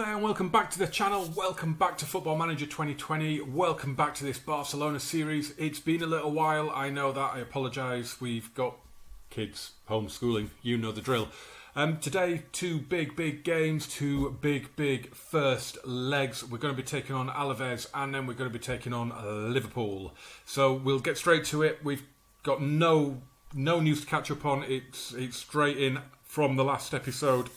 there and welcome back to the channel, welcome back to Football Manager 2020, welcome back to this Barcelona series. It's been a little while, I know that, I apologise, we've got kids, homeschooling, you know the drill. Today, two big games, two big first legs. We're going to be taking on Alaves and then we're going to be taking on Liverpool. So we'll get straight to it. We've got no news to catch up on. It's straight in from the last episode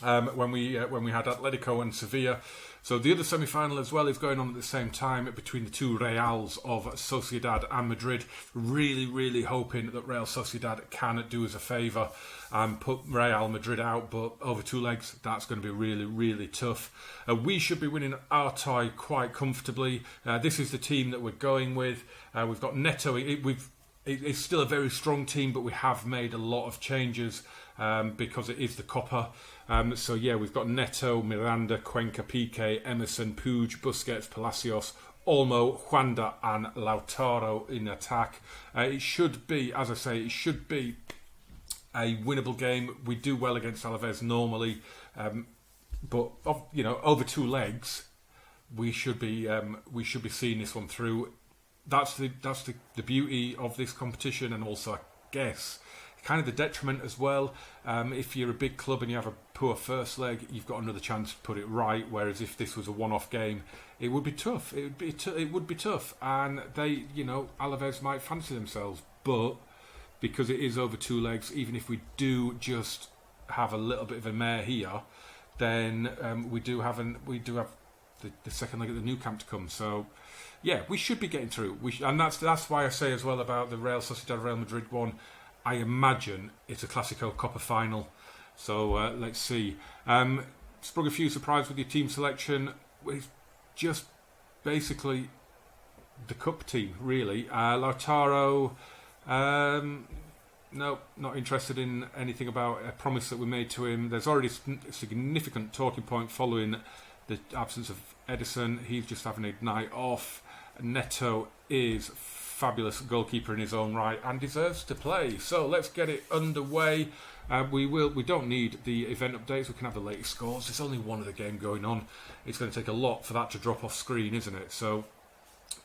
when we had Atletico and Sevilla. So the other semi-final as well is going on at the same time between the two Reals of Sociedad and Madrid. Really hoping that Real Sociedad can do us a favour and put Real Madrid out, but over two legs that's going to be really tough. We should be winning our tie quite comfortably. This is the team that we're going with. We've got Neto. It's still a very strong team, but we have made a lot of changes because it is the Copa. So yeah, we've got Neto, Miranda, Cuenca, Piqué, Emerson, Puig, Busquets, Palacios, Olmo, Juanda and Lautaro in attack. It should be, as I say, it should be a winnable game. We do well against Alaves normally, but over two legs, we should be seeing this one through. That's the beauty of this competition, and also I guess kind of the detriment as well. If you're a big club and you have a poor first leg, you've got another chance to put it right. Whereas if this was a one-off game, it would be tough. It would be tough, and they, Alaves might fancy themselves, but because it is over two legs, even if we do just have a little bit of a mare here, then we do have the second leg of the new camp to come. So yeah, we should be getting through. And that's why I say as well about the Real Sociedad Real Madrid one. I imagine it's a Clásico Copa final. So let's see. Sprung a few surprises with your team selection. It's just basically the cup team, really. Lautaro, no, not interested in anything about a promise that we made to him. There's already a significant talking point following the absence of Edison. He's just having a night off. Neto is fabulous goalkeeper in his own right and deserves to play. So let's get it underway. We don't need the event updates. We can have the latest scores. There's only one other game going on. It's going to take a lot for that to drop off screen, isn't it? So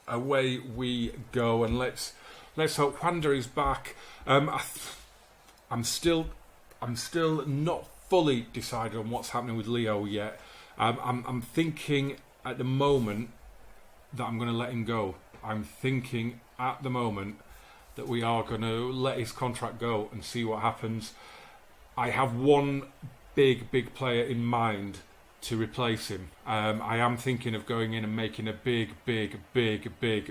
away we go, and let's hope Juanda is back. I'm still not fully decided on what's happening with Leo yet. I'm thinking at the moment that I'm going to let him go. I'm thinking at the moment that we are going to let his contract go and see what happens. I have one big player in mind to replace him. I am thinking of going in and making a big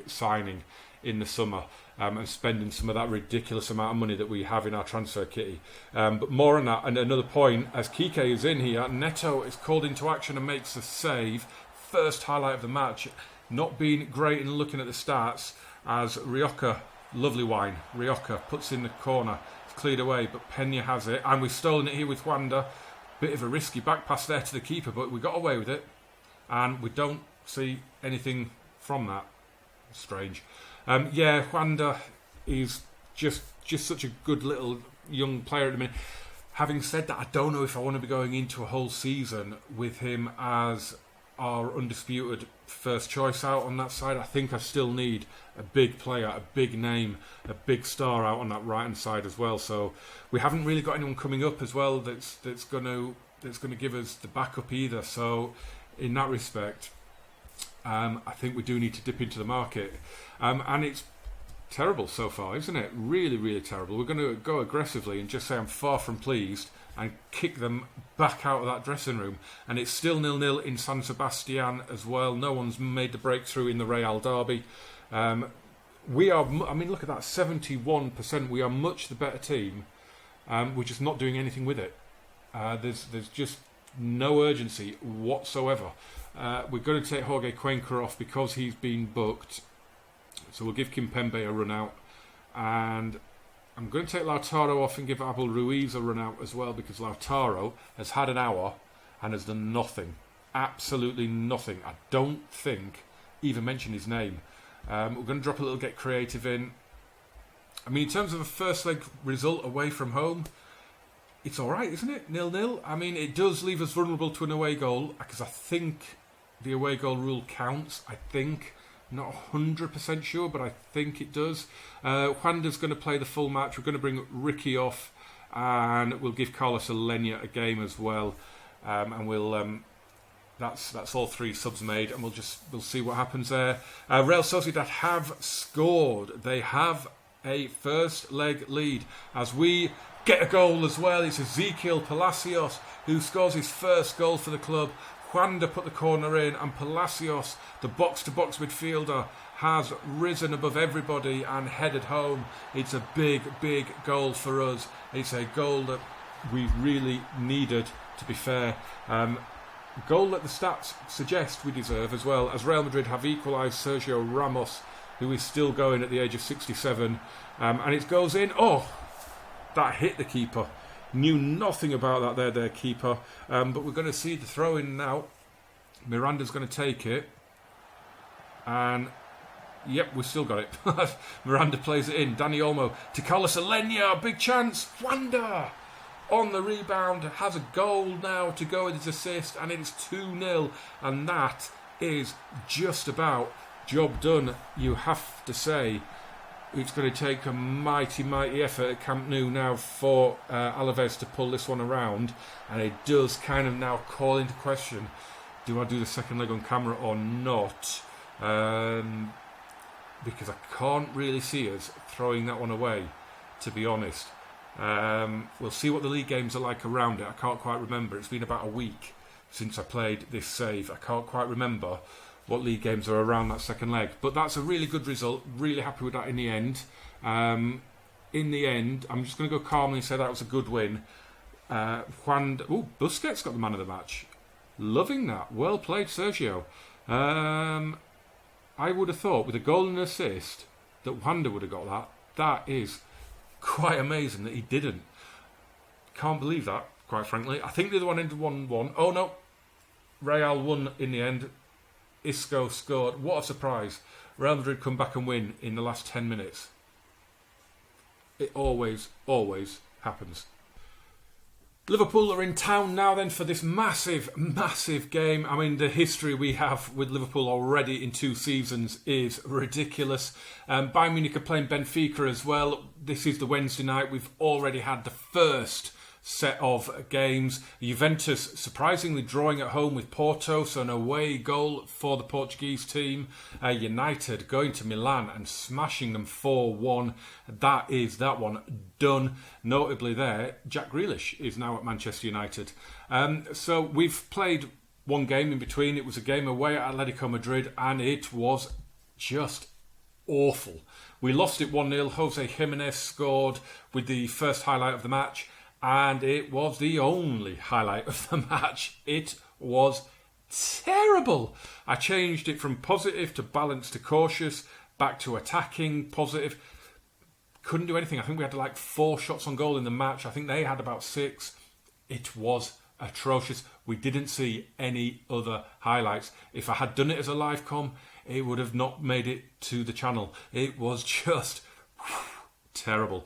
signing in the summer and spending some of that ridiculous amount of money that we have in our transfer kitty. But more on that. And another point, as Kike is in here, Neto is called into action and makes the save. First highlight of the match. Not being great in looking at the stats, as Rioja, lovely wine, Rioja puts in the corner, it's cleared away, but Peña has it, and we've stolen it here with Juanda. Bit of a risky back pass there to the keeper, but we got away with it, and we don't see anything from that. Strange. Juanda is just such a good little young player at the minute. Having said that, I don't know if I want to be going into a whole season with him as our undisputed first choice out on that side. I think I still need a big player, a big name, a big star out on that right hand side as well. So we haven't really got anyone coming up as well that's going to give us the backup either. So in that respect, I think we do need to dip into the market, and it's terrible so far, isn't it? Really terrible. We're going to go aggressively and just say I'm far from pleased and kick them back out of that dressing room. And it's still 0-0 in San Sebastian as well. No one's made the breakthrough in the Real derby. We are, look at that, 71%. We are much the better team. We're just not doing anything with it. There's just no urgency whatsoever. We're going to take Jorge Cuenca off because he's been booked. So we'll give Kimpembe a run out. And I'm going to take Lautaro off and give Abel Ruiz a run out as well, because Lautaro has had an hour and has done nothing. Absolutely nothing. I don't think even mention his name. We're going to drop a little Get Creative in. In terms of a first leg result away from home, it's all right, isn't it? 0-0. I mean, it does leave us vulnerable to an away goal because I think the away goal rule counts. I think. Not 100% sure, but I think it does. Juanda's going to play the full match. We're going to bring Ricky off, and we'll give Carlos Alenia a game as well. And we'll that's all 3 subs made, and we'll see what happens there. Real Sociedad have scored. They have a first leg lead as we get a goal as well. It's Ezequiel Palacios who scores his first goal for the club. Juanda put the corner in, and Palacios, the box-to-box midfielder, has risen above everybody and headed home. It's a big, big goal for us. It's a goal that we really needed, to be fair. Goal that the stats suggest we deserve as well, as Real Madrid have equalised Sergio Ramos, who is still going at the age of 67. And it goes in. Oh, that hit the keeper. Knew nothing about that their keeper. But we're going to see the throw-in now. Miranda's going to take it. And, yep, we've still got it. Miranda plays it in. Dani Olmo to Carlos Alenia. Big chance. Juanda on the rebound. Has a goal now to go with his assist. And it's 2-0. And that is just about job done, you have to say. It's going to take a mighty, mighty effort at Camp Nou now for Alaves to pull this one around. And it does kind of now call into question, do I do the second leg on camera or not? Because I can't really see us throwing that one away, to be honest. We'll see what the league games are like around it. I can't quite remember. It's been about a week since I played this save. I can't quite remember what league games are around that second leg. But that's a really good result. Really happy with that in the end. I'm just going to go calmly and say that was a good win. Busquets got the man of the match. Loving that. Well played, Sergio. I would have thought with a goal and assist that Juanda would have got that. That is quite amazing that he didn't. Can't believe that, quite frankly. I think the other one ended 1-1. Oh no. Real won in the end. Isco scored. What a surprise. Real Madrid come back and win in the last 10 minutes. It always, always happens. Liverpool are in town now then for this massive, massive game. I mean, the history we have with Liverpool already in 2 seasons is ridiculous. Bayern Munich are playing Benfica as well. This is the Wednesday night. We've already had the first set of games. Juventus surprisingly drawing at home with Porto, so an away goal for the Portuguese team. United going to Milan and smashing them 4-1. That is that one done. Notably there, Jack Grealish is now at Manchester United. So we've played one game in between. It was a game away at Atletico Madrid and it was just awful. We lost it 1-0. Jose Jimenez scored with the first highlight of the match. And it was the only highlight of the match. It was terrible. I changed it from positive to balanced to cautious, back to attacking, positive. Couldn't do anything. I think we had like 4 shots on goal in the match. I think they had about 6. It was atrocious. We didn't see any other highlights. If I had done it as a live com, it would have not made it to the channel. It was just terrible.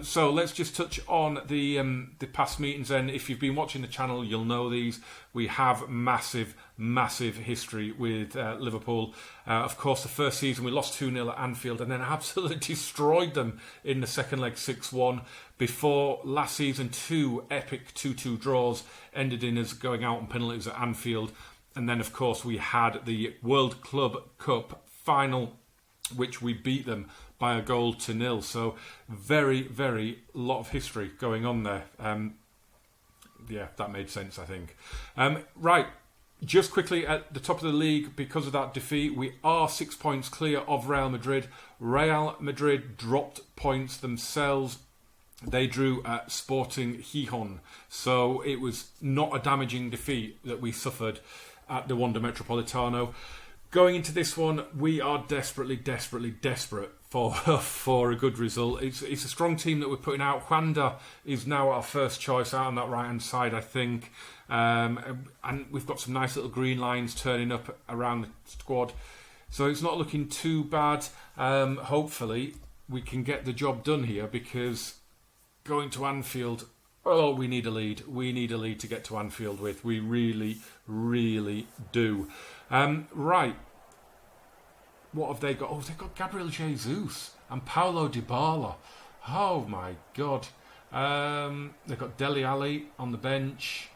So let's just touch on the past meetings then. If you've been watching the channel, you'll know these. We have massive, massive history with Liverpool. Of course, the first season we lost 2-0 at Anfield and then absolutely destroyed them in the second leg 6-1. Before last season, 2 epic 2-2 draws ended in us going out on penalties at Anfield. And then, of course, we had the World Club Cup final, which we beat them by a goal to 0. So very, very lot of history going on there. Yeah, that made sense, I think. Right, just quickly at the top of the league, because of that defeat, we are 6 points clear of Real Madrid. Real Madrid dropped points themselves. They drew at Sporting Gijón. So it was not a damaging defeat that we suffered at the Wanda Metropolitano. Going into this one, we are desperately, desperately desperate for a good result. It's a strong team that we're putting out. Juanda is now our first choice out on that right-hand side, I think. And we've got some nice little green lines turning up around the squad. So it's not looking too bad. Hopefully, we can get the job done here because going to Anfield Oh, we need a lead. We need a lead to get to Anfield with. We really, really do. Right. What have they got? Oh, they've got Gabriel Jesus and Paulo Dybala. Oh, my God. They've got Dele Alli on the bench.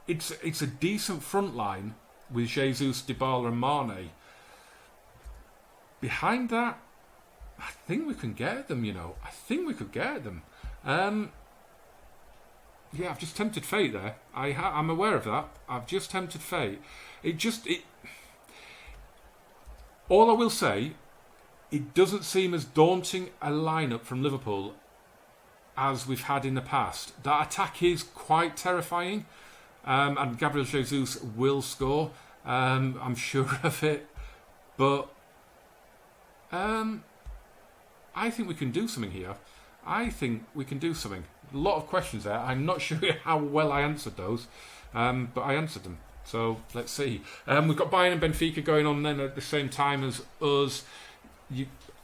It's a decent front line with Jesus, Dybala and Mane. Behind that, I think we can get them, I think we could get them. Yeah, I've just tempted fate there. I'm aware of that. I've just tempted fate. All I will say, it doesn't seem as daunting a lineup from Liverpool as we've had in the past. That attack is quite terrifying, and Gabriel Jesus will score. I'm sure of it, but I think we can do something here. I think we can do something. A lot of questions there. I'm not sure how well I answered those, but I answered them. So let's see. We've got Bayern and Benfica going on then at the same time as us.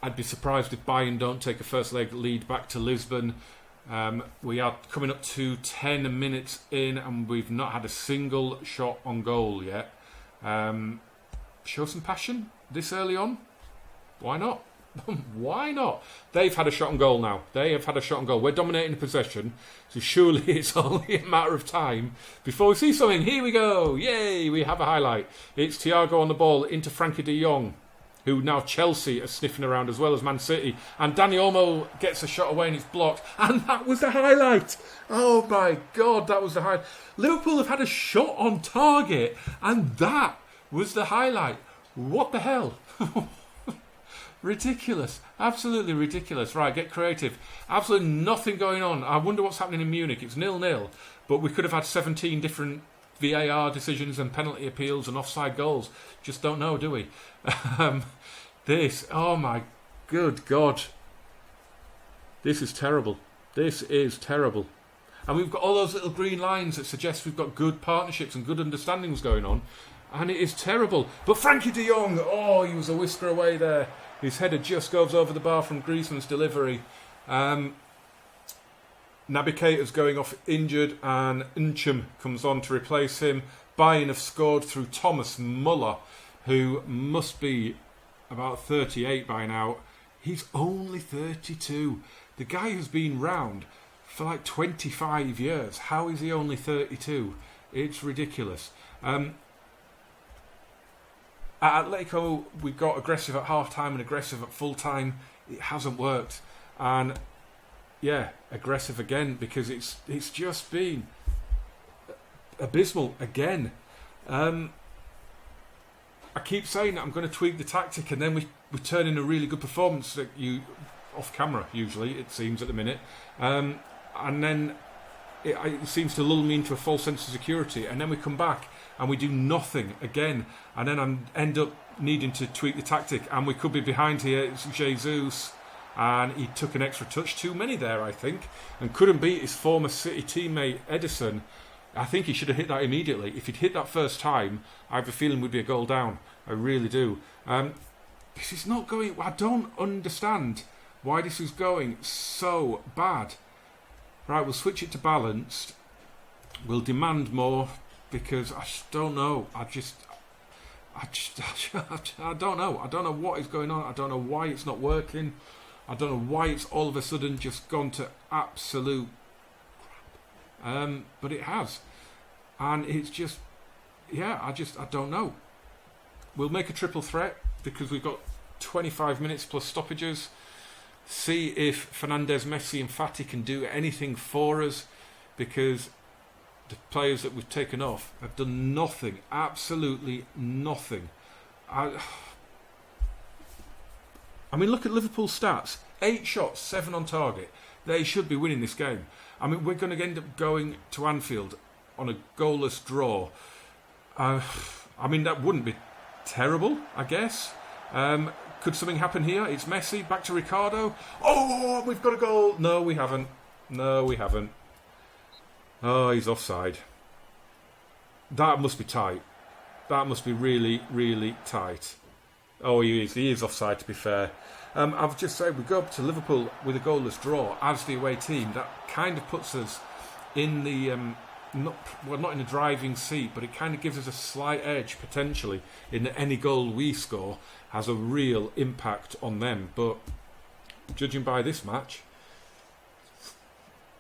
I'd be surprised if Bayern don't take a first leg lead back to Lisbon. We are coming up to 10 minutes in and we've not had a single shot on goal yet. Show some passion this early on. Why not? Why not? They've had a shot on goal now. They have had a shot on goal. We're dominating the possession, so surely it's only a matter of time before we see something. Here we go. Yay, we have a highlight. It's Thiago on the ball into Frankie de Jong, who now Chelsea are sniffing around as well as Man City. And Dani Olmo gets a shot away and it's blocked. And that was the highlight. Oh my God, that was the highlight. Liverpool have had a shot on target and that was the highlight. What the hell? Ridiculous. Absolutely ridiculous. Right, get creative. Absolutely nothing going on. I wonder what's happening in Munich. It's 0-0. But we could have had 17 different VAR decisions and penalty appeals and offside goals. Just don't know, do we? Oh my good God. This is terrible. This is terrible. And we've got all those little green lines that suggest we've got good partnerships and good understandings going on. And it is terrible. But Frankie de Jong, he was a whisker away there. His header just goes over the bar from Griezmann's delivery. Naby Keita's going off injured and Nchum comes on to replace him. Bayern have scored through Thomas Muller, who must be about 38 by now. He's only 32. The guy has been round for like 25 years. How is he only 32? It's ridiculous. At Atletico, we got aggressive at half-time and aggressive at full-time. It hasn't worked. And, yeah, aggressive again because it's just been abysmal again. I keep saying that I'm going to tweak the tactic and then we turn in a really good performance that off-camera, usually, it seems at the minute. And then it seems to lull me into a false sense of security. And then we come back and we do nothing again, and then I end up needing to tweak the tactic, and we could be behind here. It's Jesus, and he took an extra touch too many there, I think, and couldn't beat his former City teammate Edison. I think he should have hit that immediately. If he'd hit that first time, I have a feeling we'd be a goal down. I really do. This is not going. I don't understand why this is going so bad. Right, we'll switch it to balanced. We'll demand more. Because I just don't know. I don't know. I don't know what is going on. I don't know why it's not working. I don't know why it's all of a sudden just gone to absolute crap. But it has. And it's just, I don't know. We'll make a triple threat because we've got 25 minutes plus stoppages. See if Fernandes, Messi and Fati can do anything for us, because the players that we've taken off have done nothing, absolutely nothing. I mean, look at Liverpool's stats. 8 shots, 7 on target. They should be winning this game. I mean, we're going to end up going to Anfield on a goalless draw. I mean, that wouldn't be terrible, I guess. Could something happen here? It's Messi, back to Ricardo. Oh, we've got a goal. No, we haven't. Oh, he's offside. That must be tight. That must be really, really tight. Oh, he is offside, to be fair. I've just said we go up to Liverpool with a goalless draw as the away team. That kind of puts us in the not in a driving seat, but it kind of gives us a slight edge potentially in that any goal we score has a real impact on them. But judging by this match,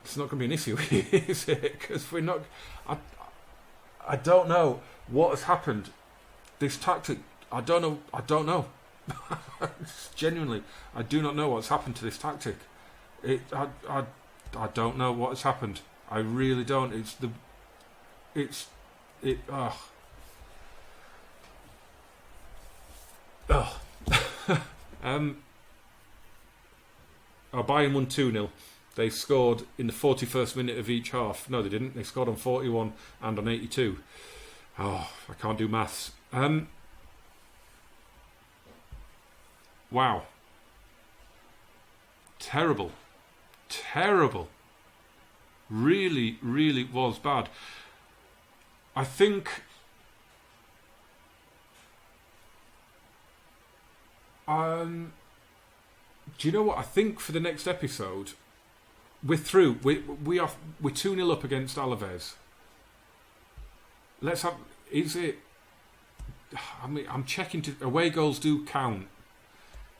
it's not going to be an issue, is it? Because we're not. I don't know what has happened. This tactic, I don't know. Genuinely, I do not know what's happened to this tactic. I don't know what has happened. I really don't. Bayern won 2-0. They scored in the 41st minute of each half. No, they didn't. They scored on 41 and on 82. Oh, I can't do maths. Wow. Terrible. Really, really was bad. I think do you know what? I think for the next episode we're through. We're 2-0 up against Alaves. Let's have. Is it? I mean, I'm checking. Away goals do count.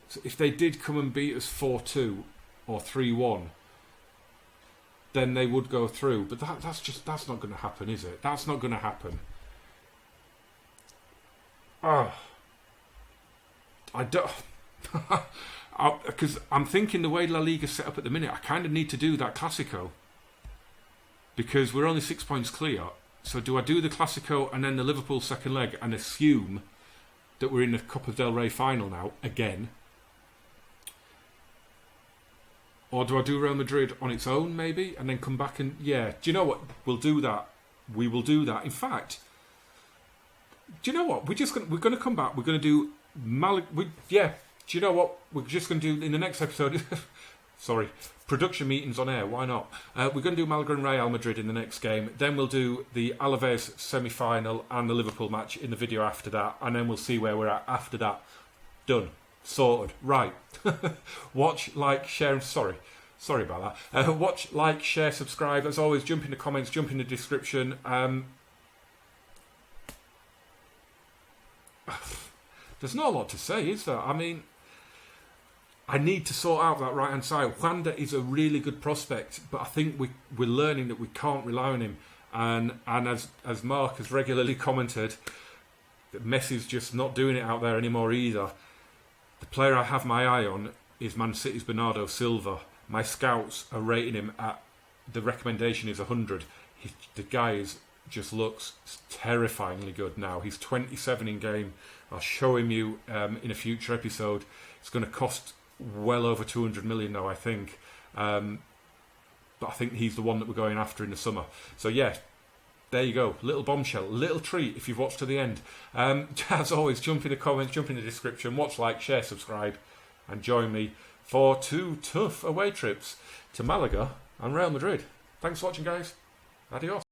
So if they did come and beat us 4-2 or 3-1, then they would go through. But that's not going to happen, is it? That's not going to happen. I don't. Because I'm thinking the way La Liga's set up at the minute, I kind of need to do that Clásico. Because we're only 6 points clear. So do I do the Clásico and then the Liverpool second leg and assume that we're in the Copa del Rey final now, again? Or do I do Real Madrid on its own, maybe? And then come back and... Yeah, do you know what? We'll do that. We will do that. In fact, do you know what? We're going to come back. We're going to do... Do you know what? We're just going to do in the next episode... Sorry. Production meetings on air. Why not? We're going to do Malaga and Real Madrid in the next game. Then we'll do the Alaves semi-final and the Liverpool match in the video after that. And then we'll see where we're at after that. Done. Sorted. Right. Watch, like, share... Sorry about that. Watch, like, share, subscribe. As always, jump in the comments, jump in the description. There's not a lot to say, is there? I mean... I need to sort out that right-hand side. Wanda is a really good prospect, but I think we're learning that we can't rely on him. And as Mark has regularly commented, that Messi's just not doing it out there anymore either. The player I have my eye on is Man City's Bernardo Silva. My scouts are rating him at... The recommendation is 100. The guy just looks terrifyingly good now. He's 27 in game. I'll show him you in a future episode. It's going to cost... well over 200 million now, I think. But I think he's the one that we're going after in the summer. So yeah, there you go. Little bombshell, little treat if you've watched to the end. As always, jump in the comments, jump in the description, watch, like, share, subscribe, and join me for 2 tough away trips to Malaga and Real Madrid. Thanks for watching, guys. Adios.